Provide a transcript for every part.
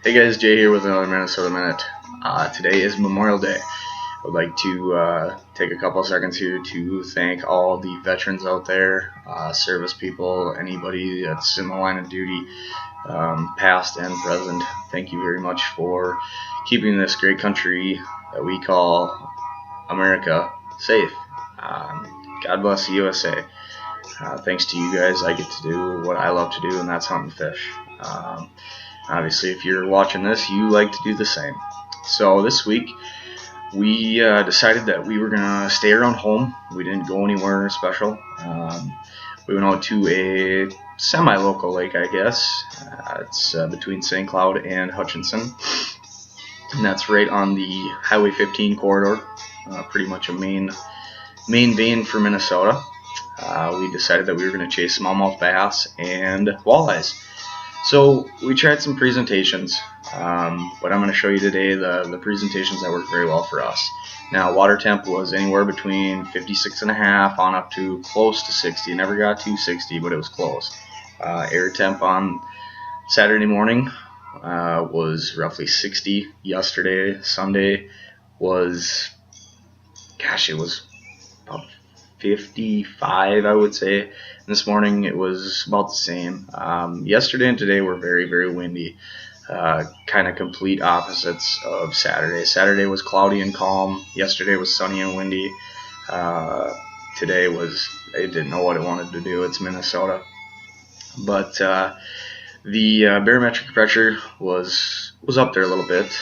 Hey guys, Jay here with another Minnesota Minute. Today is Memorial Day. I would like to take a couple of seconds here to thank all the veterans out there, service people, anybody that's in the line of duty, past and present. Thank you very much for keeping this great country that we call America safe. God bless the USA. Thanks to you guys, I get to do what I love to do, and that's hunt and fish. Obviously, if you're watching this, you like to do the same. So this week, we decided that we were going to stay around home. We didn't go anywhere special. We went out to a semi-local lake, I guess. It's between St. Cloud and Hutchinson. And that's right on the Highway 15 corridor, pretty much a main vein for Minnesota. We decided that we were going to chase smallmouth bass and walleyes. So we tried some presentations, but I'm going to show you today the presentations that worked very well for us. Now, water temp was anywhere between 56.5 on up to close to 60. It never got to 60, but it was close. Air temp on Saturday morning was roughly 60. Yesterday, Sunday, was, it was about 55, I would say. This morning it was about the same. Yesterday and today were very, very windy. Kind of complete opposites of Saturday. Saturday was cloudy and calm. Yesterday was sunny and windy. Today was, it didn't know what it wanted to do. It's Minnesota. But the barometric pressure was up there a little bit.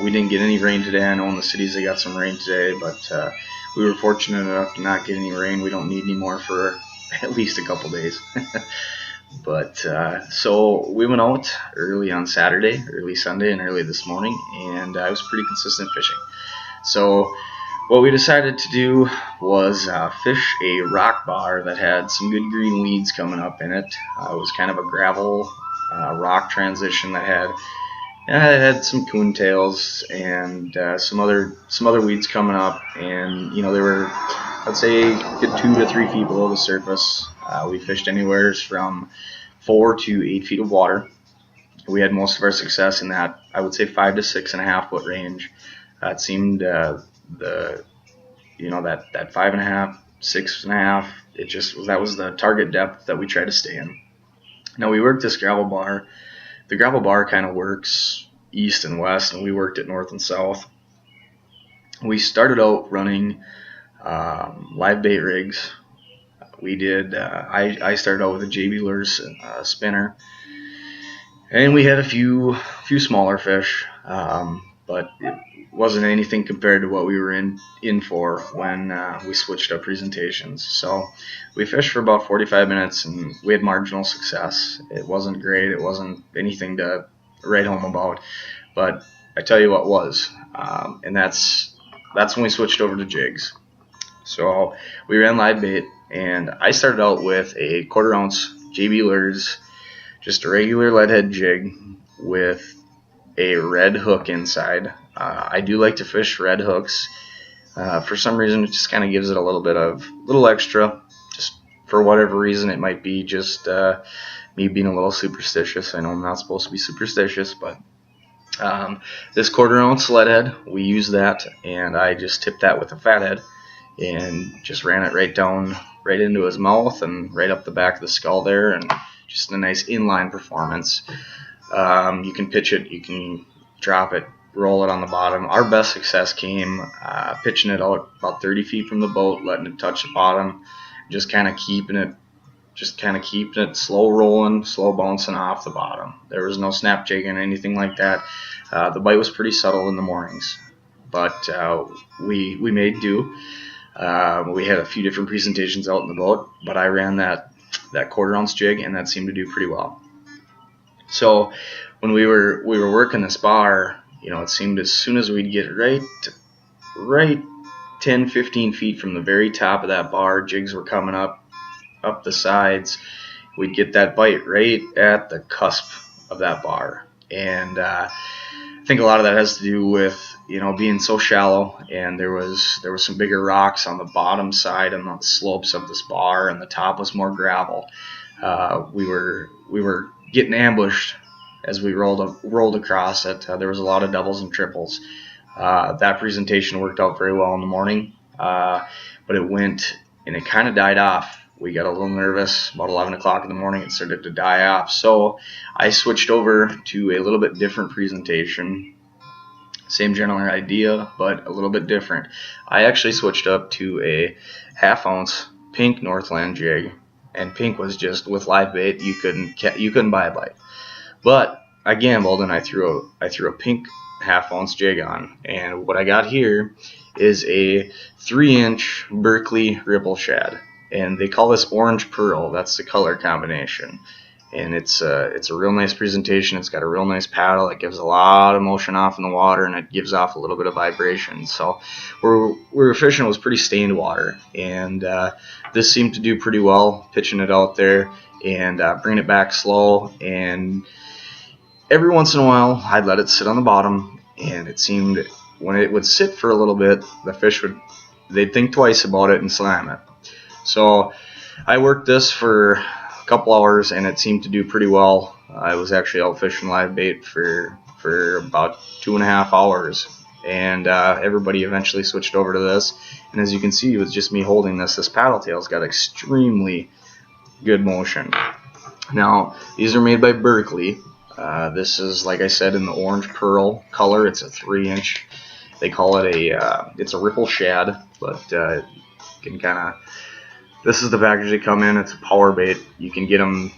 We didn't get any rain today. I know in the cities they got some rain today, but we were fortunate enough to not get any rain. We don't need any more for at least a couple days. But so we went out early on Saturday, early Sunday, and early this morning, and it was pretty consistent fishing. So what we decided to do was fish a rock bar that had some good green weeds coming up in it. It was kind of a gravel rock transition that had it had some coontails and some other weeds coming up, and they were, I'd say, good 2 to 3 feet below the surface. We fished anywhere from 4 to 8 feet of water. We had most of our success in that, I would say, 5 to 6.5 foot range. It seemed that 5.5, 6.5. That was the target depth that we tried to stay in. Now we worked this gravel bar. The gravel bar kind of works east and west, and we worked it north and south. We started out running live bait rigs. We did. I started out with a JB Lures spinner, and we had a few smaller fish, but it wasn't anything compared to what we were in for when we switched up presentations. So we fished for about 45 minutes, and we had marginal success. It wasn't great. It wasn't anything to write home about, but I tell you what was, and that's when we switched over to jigs. So we ran live bait, and I started out with a 1/4 ounce JB Lures, just a regular lead head jig with a red hook inside. I do like to fish red hooks. For some reason, it just kind of gives it a little extra. Just for whatever reason, it might be just me being a little superstitious. I know I'm not supposed to be superstitious, but this 1/4 ounce lead head, we used that, and I just tipped that with a fat head and just ran it right into his mouth and right up the back of the skull there, and just a nice inline performance. You can pitch it, you can drop it, roll it on the bottom. Our best success came pitching it out about 30 feet from the boat, letting it touch the bottom, just kind of keeping it slow rolling, slow bouncing off the bottom. There was no snap jigging, anything like that. The bite was pretty subtle in the mornings, but we made do. We had a few different presentations out in the boat, but I ran that 1/4 ounce jig, and that seemed to do pretty well. So when we were working this bar, it seemed as soon as we'd get right 10, 15 feet from the very top of that bar, jigs were coming up the sides. We'd get that bite right at the cusp of that bar, and I think a lot of that has to do with being so shallow, and there was some bigger rocks on the bottom side and on the slopes of this bar, and the top was more gravel. We were getting ambushed as we rolled across it. There was a lot of doubles and triples. That presentation worked out very well in the morning, but it went and it kind of died off. We got a little nervous about 11 o'clock in the morning. It started to die off, so I switched over to a little bit different presentation. Same general idea, but a little bit different. I actually switched up to a half-ounce pink Northland jig, and pink was just with live bait. You couldn't buy a bite. But I gambled and I threw a pink half-ounce jig on, and what I got here is a 3-inch Berkley ripple shad, and they call this orange pearl. That's the color combination. And it's a real nice presentation. It's got a real nice paddle. It gives a lot of motion off in the water, and it gives off a little bit of vibration. So where we were fishing was pretty stained water, and this seemed to do pretty well, pitching it out there and bringing it back slow. And every once in a while, I'd let it sit on the bottom, and it seemed when it would sit for a little bit, the fish they'd think twice about it and slam it. So I worked this for couple hours, and it seemed to do pretty well. I was actually out fishing live bait for about 2.5 hours, and everybody eventually switched over to this. And as you can see, with just me holding this paddle tail's got extremely good motion. Now, these are made by Berkley. This is, like I said, in the orange pearl color. It's a 3-inch. They call it it's a ripple shad, but you can kind of. This is the package they come in. It's a power bait. You can get them.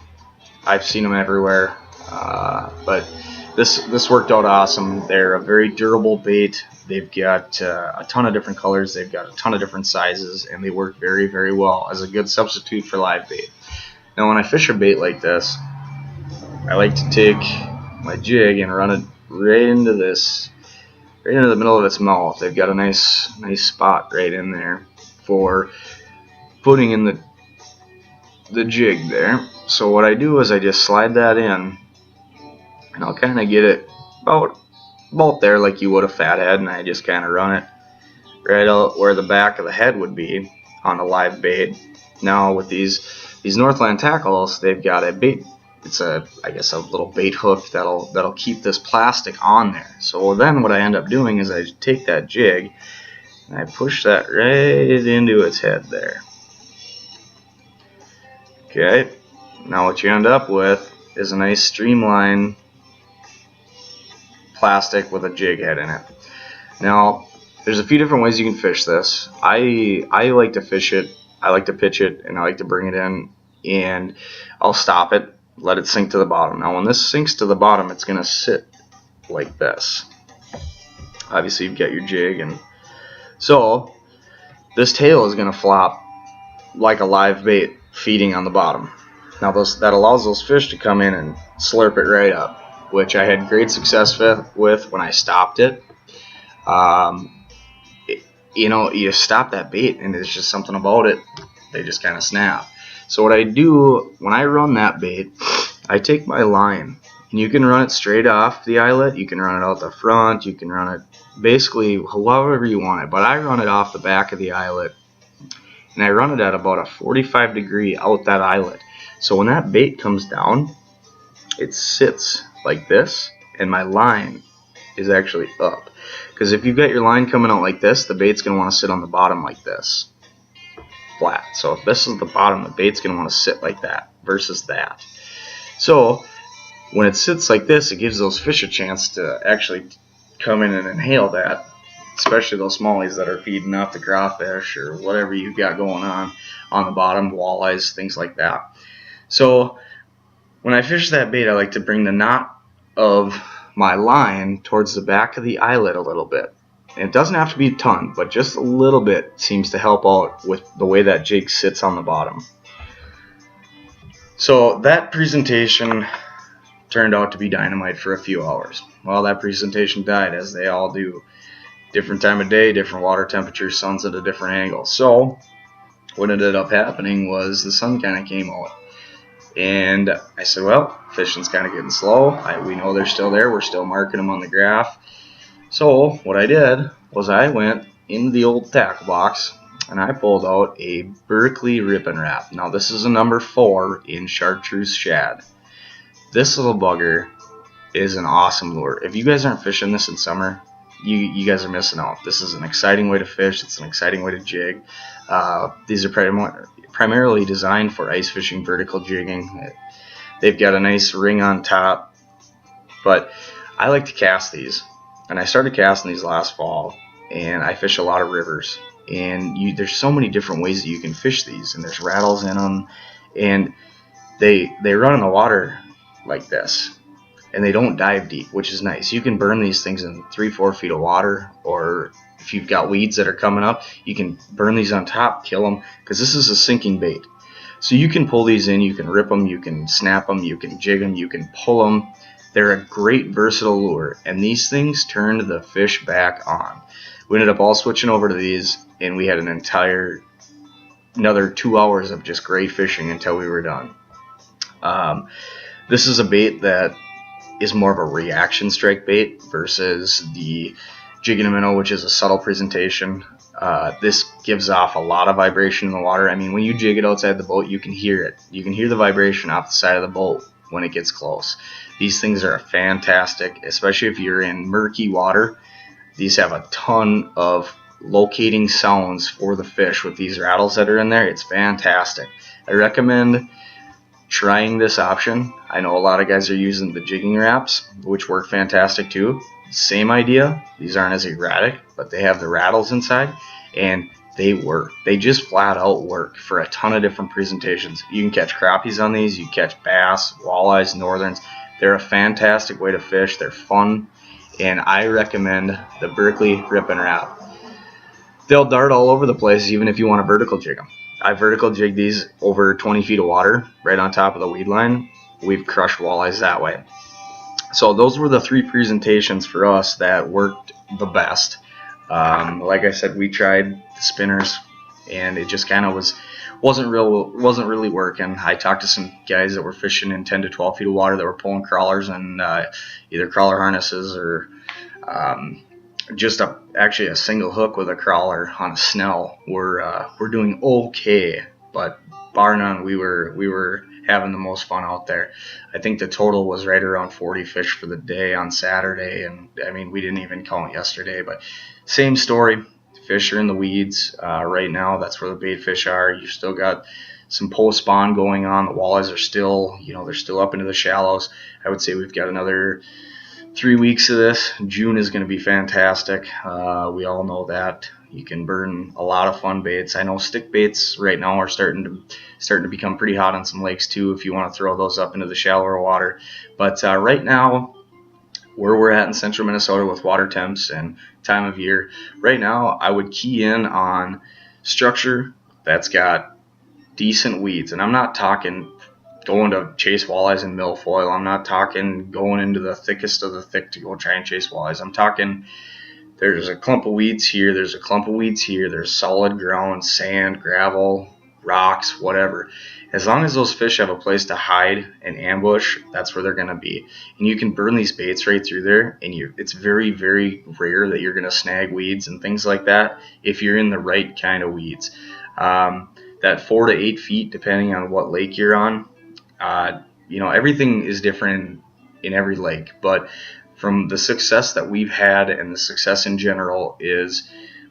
I've seen them everywhere. But this worked out awesome. They're a very durable bait. They've got a ton of different colors. They've got a ton of different sizes, and they work very, very well as a good substitute for live bait. Now, when I fish a bait like this, I like to take my jig and run it right into the middle of its mouth. They've got a nice spot right in there for putting in the jig there. So what I do is I just slide that in, and I'll kind of get it about there like you would a fathead, and I just kind of run it right out where the back of the head would be on the live bait. Now with these Northland tackles, they've got a bait. It's I guess a little bait hook that'll keep this plastic on there. So then what I end up doing is I take that jig and I push that right into its head there. Okay, now what you end up with is a nice streamline plastic with a jig head in it. Now, there's a few different ways you can fish this. I like to fish it, I like to pitch it, and I like to bring it in, and I'll stop it, let it sink to the bottom. Now, when this sinks to the bottom, it's going to sit like this. Obviously, you've got your jig, and so this tail is going to flop like a live bait feeding on the bottom. Now that allows those fish to come in and slurp it right up, which I had great success with when I stopped it. You stop that bait and there's just something about it, they just kind of snap. So what I do when I run that bait, I take my line, and you can run it straight off the eyelet, you can run it out the front, you can run it basically however you want it, but I run it off the back of the eyelet, and I run it at about a 45 degree out that eyelet. So when that bait comes down, it sits like this, and my line is actually up. Because if you've got your line coming out like this, the bait's going to want to sit on the bottom like this, flat. So if this is the bottom, the bait's going to want to sit like that versus that. So when it sits like this, it gives those fish a chance to actually come in and inhale that, especially those smallies that are feeding off the crawfish or whatever you've got going on the bottom, walleyes, things like that. So when I fish that bait, I like to bring the knot of my line towards the back of the eyelet a little bit. And it doesn't have to be a ton, but just a little bit seems to help out with the way that jig sits on the bottom. So that presentation turned out to be dynamite for a few hours. Well, that presentation died, as they all do. Different time of day, different water temperature, sun's at a different angle. So what ended up happening was the sun kind of came out. And I said, well, fishing's kind of getting slow. We know they're still there. We're still marking them on the graph. So what I did was I went into the old tackle box and I pulled out a Berkley Rip and Wrap. Now this is a number 4 in chartreuse shad. This little bugger is an awesome lure. If you guys aren't fishing this in summer, you guys are missing out. This is an exciting way to fish. It's an exciting way to jig. These are primarily designed for ice fishing, vertical jigging. They've got a nice ring on top, but I like to cast these, and I started casting these last fall, and I fish a lot of rivers, and there's so many different ways that you can fish these, and there's rattles in them, and they run in the water like this, and they don't dive deep, which is nice. You can burn these things in 3-4 feet of water, or if you've got weeds that are coming up, you can burn these on top, kill them, because this is a sinking bait. So you can pull these in, you can rip them, you can snap them, you can jig them, you can pull them. They're a great versatile lure, and these things turned the fish back on. We ended up all switching over to these, and we had another 2 hours of just great fishing until we were done. This is a bait that is more of a reaction strike bait versus the Jigging a Minnow, which is a subtle presentation. This gives off a lot of vibration in the water. I mean, when you jig it outside the boat, you can hear it. You can hear the vibration off the side of the boat when it gets close. These things are fantastic, especially if you're in murky water. These have a ton of locating sounds for the fish with these rattles that are in there. It's fantastic. I recommend trying this option. I know a lot of guys are using the jigging wraps, which work fantastic too. Same idea. These aren't as erratic, but they have the rattles inside, and they work. They just flat out work for a ton of different presentations. You can catch crappies on these. You can catch bass, walleyes, northerns. They're a fantastic way to fish. They're fun, and I recommend the Berkley Rip and Wrap. They'll dart all over the place, even if you want to vertical jig them. I vertical jig these over 20 feet of water right on top of the weed line. We've crushed walleyes that way. So those were the 3 presentations for us that worked the best. Like I said, we tried the spinners, and it just kind of wasn't really working. I talked to some guys that were fishing in 10 to 12 feet of water that were pulling crawlers and either crawler harnesses or just actually a single hook with a crawler on a snell. We're doing okay, but bar none, we were having the most fun out there. I think the total was right around 40 fish for the day on Saturday, and I mean, we didn't even count yesterday, but same story. Fish are in the weeds right now. That's where the bait fish are. You've still got some post spawn going on. The walleyes are still, they're still up into the shallows. I would say we've got another 3 weeks of this. June is going to be fantastic. We all know that. You can burn a lot of fun baits. I know stick baits right now are starting to become pretty hot on some lakes too, if you want to throw those up into the shallower water. But right now, where we're at in central Minnesota with water temps and time of year, right now I would key in on structure that's got decent weeds. And I'm not talking going to chase walleyes in milfoil. I'm not talking going into the thickest of the thick to go try and chase walleyes. I'm talking there's a clump of weeds here, there's a clump of weeds here, there's solid ground, sand, gravel, rocks, whatever. As long as those fish have a place to hide and ambush, that's where they're going to be. And you can burn these baits right through there, and it's very, very rare that you're going to snag weeds and things like that if you're in the right kind of weeds. That 4 to 8 feet, depending on what lake you're on, everything is different in every lake, but from the success that we've had and the success in general is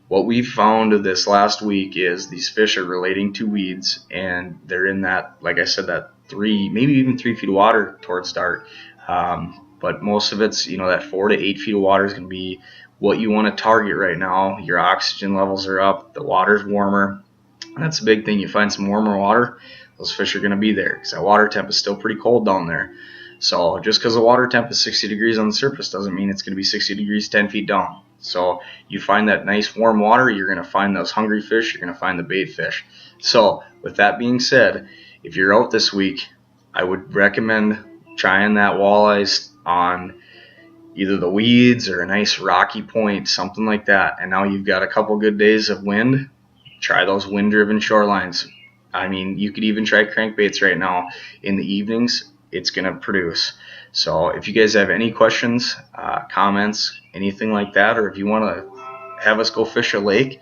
what we've found this last week is these fish are relating to weeds, and they're in that, like I said, that 3, maybe even 3 feet of water towards dart. But most of it's, that 4 to 8 feet of water is going to be what you want to target right now. Your oxygen levels are up, the water's warmer. And that's a big thing. You find some warmer water, those fish are going to be there because that water temp is still pretty cold down there. So just because the water temp is 60 degrees on the surface doesn't mean it's going to be 60 degrees 10 feet down. So you find that nice warm water, you're going to find those hungry fish, you're going to find the bait fish. So with that being said, if you're out this week, I would recommend trying that walleyes on either the weeds or a nice rocky point, something like that. And now you've got a couple good days of wind. Try those wind-driven shorelines. I mean, you could even try crankbaits right now in the evenings. It's going to produce. So if you guys have any questions, comments, anything like that, or if you want to have us go fish a lake,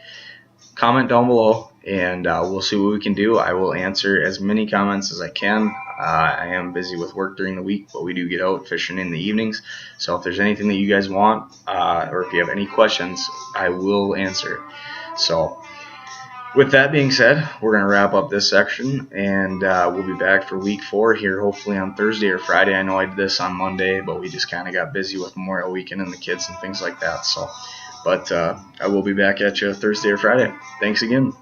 comment down below and we'll see what we can do. I will answer as many comments as I can. I am busy with work during the week, but we do get out fishing in the evenings. So if there's anything that you guys want, or if you have any questions, I will answer. So with that being said, we're going to wrap up this section, and we'll be back for week 4 here hopefully on Thursday or Friday. I know I did this on Monday, but we just kind of got busy with Memorial Weekend and the kids and things like that. So, but I will be back at you Thursday or Friday. Thanks again.